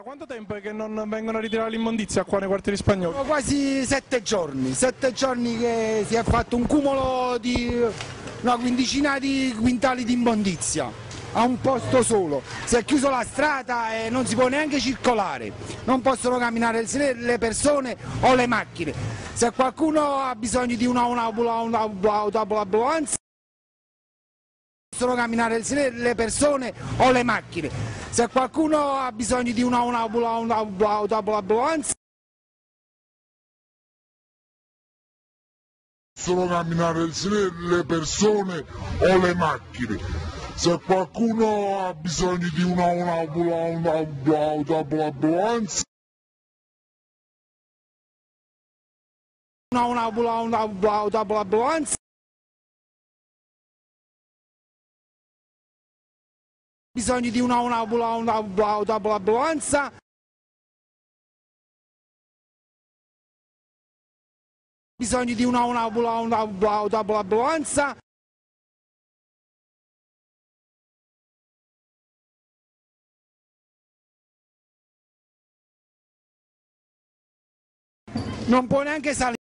Quanto tempo è che non vengono a ritirare l'immondizia qua nei quartieri spagnoli? Sono quasi 7 giorni che si è fatto un cumulo di una quindicina di quintali di immondizia a un posto solo. Si è chiuso la strada e non si può neanche circolare, non possono camminare le persone o le macchine. Se qualcuno ha bisogno di un'autoambulanza, possono camminare le persone o le macchine. Se qualcuno ha bisogno di un'autoambulanza, possono camminare le persone o le macchine. Se qualcuno ha bisogno di un'autoambulanza, un'autoambulanza, bisogno di un'autoambulanza, bisogno di un'autoambulanza, non può neanche salire.